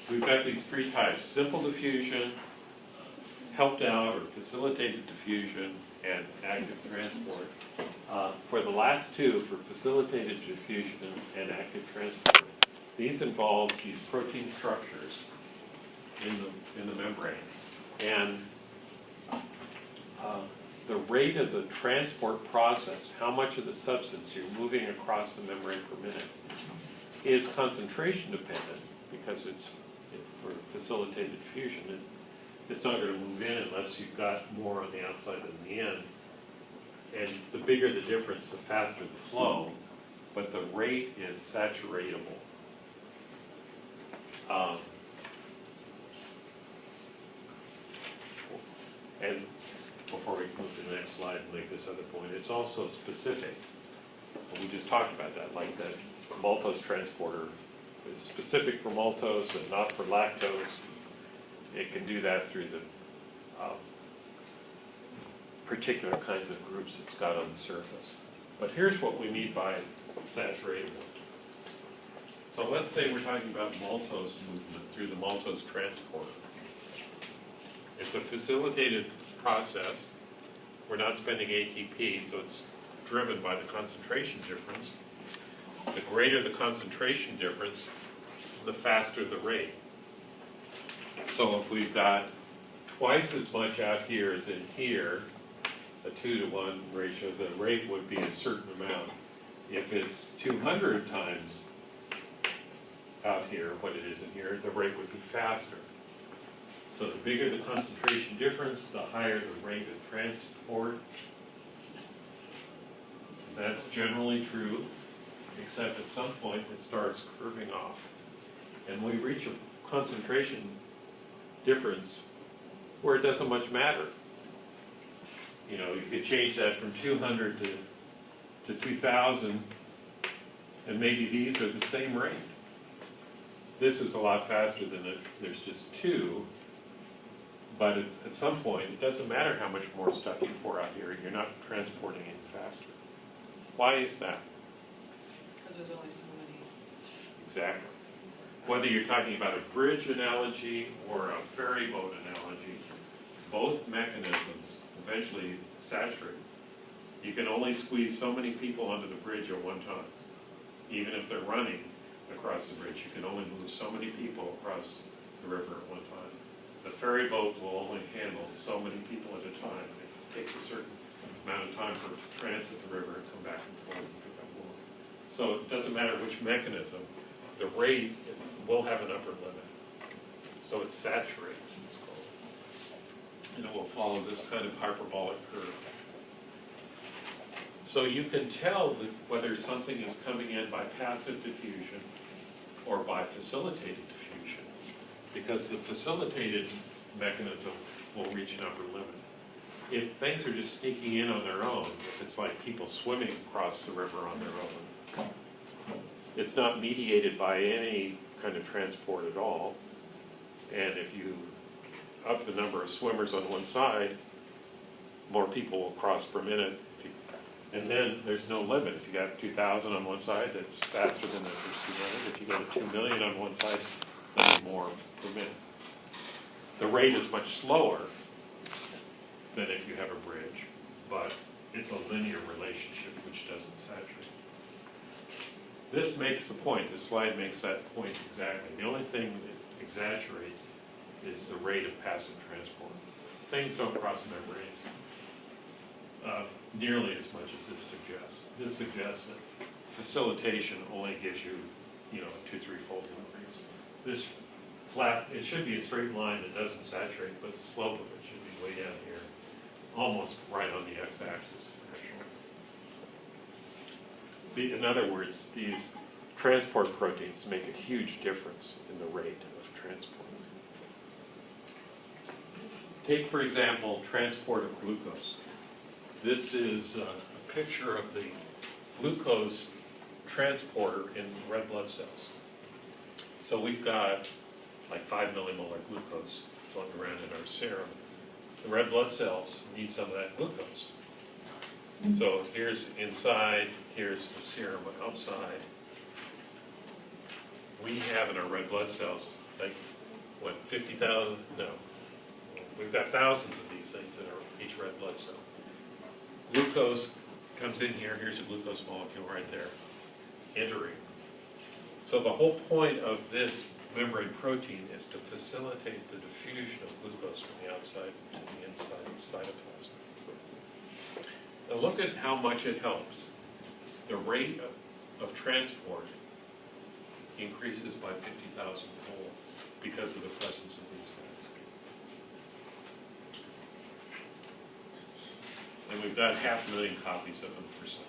we've got these three types: simple diffusion, helped out or facilitated diffusion, and active transport. For the last two, for facilitated diffusion and active transport, these involve these protein structures in the membrane, and the rate of the transport process, how much of the substance you're moving across the membrane per minute, is concentration dependent, because it's for facilitated diffusion. It's not going to move in unless you've got more on the outside than the in. And the bigger the difference, the faster the flow, but the rate is saturatable. And before we move to the next slide and make this other point, it's also specific. We just talked about that, like that maltose transporter is specific for maltose and not for lactose. It can do that through the particular kinds of groups it's got on the surface. But here's what we mean by saturatable. So let's say we're talking about maltose movement through the maltose transporter. It's a facilitated process. We're not spending ATP, so it's driven by the concentration difference. The greater the concentration difference, the faster the rate. So if we've got twice as much out here as in here, a 2-to-1 ratio, the rate would be a certain amount. If it's 200 times out here what it is in here, the rate would be faster. So the bigger the concentration difference, the higher the rate of transport. That's generally true, except at some point it starts curving off. And we reach a concentration difference where it doesn't much matter. You know, you could change that from 200 to 2,000, and maybe these are the same rate. This is a lot faster than if there's just two, but at some point, it doesn't matter how much more stuff you pour out here, you're not transporting any faster. Why is that? Because there's only so many. Exactly. Whether you're talking about a bridge analogy or a ferry boat analogy, both mechanisms eventually saturate. You can only squeeze so many people onto the bridge at one time. Even if they're running across the bridge, you can only move so many people across the river at one time. The ferry boat will only handle so many people at a time. It takes a certain amount of time for it to transit the river and come back and forth and pick up more. So it doesn't matter which mechanism, the rate will have an upper limit. So it saturates, it's called. And it will follow this kind of hyperbolic curve. So you can tell that whether something is coming in by passive diffusion or by facilitated diffusion, because the facilitated mechanism will reach an upper limit. If things are just sneaking in on their own, if it's like people swimming across the river on their own, it's not mediated by any kind of transport at all. And if you up the number of swimmers on one side, more people will cross per minute. And then there's no limit. If you got 2,000 on one side, that's faster than the first 200. If you got 2 million on one side, that's more per minute. The rate is much slower than if you have a bridge, but it's a linear relationship which doesn't saturate. This makes the point. This slide makes that point exactly. The only thing that exaggerates is the rate of passive transport. Things don't cross membranes nearly as much as this suggests. This suggests that facilitation only gives you, a 2-3-fold increase. This flat, it should be a straight line that doesn't saturate, but the slope of it should be way down here, almost right on the x-axis, actually. In other words, these transport proteins make a huge difference in the rate of transport. Take, for example, transport of glucose. This is a picture of the glucose transporter in red blood cells. So we've got like 5 millimolar glucose floating around in our serum. The red blood cells need some of that glucose. So here's inside, here's the serum outside. we have in our red blood cells, like, what, 50,000? No. We've got thousands of these things in each red blood cell. Glucose comes in here, here's a glucose molecule right there, entering. So the whole point of this membrane protein is to facilitate the diffusion of glucose from the outside to the inside of the cytoplasm. Now look at how much it helps. The rate of transport increases by 50,000-fold because of the presence of these guys. And we've got 500,000 copies of them per cell.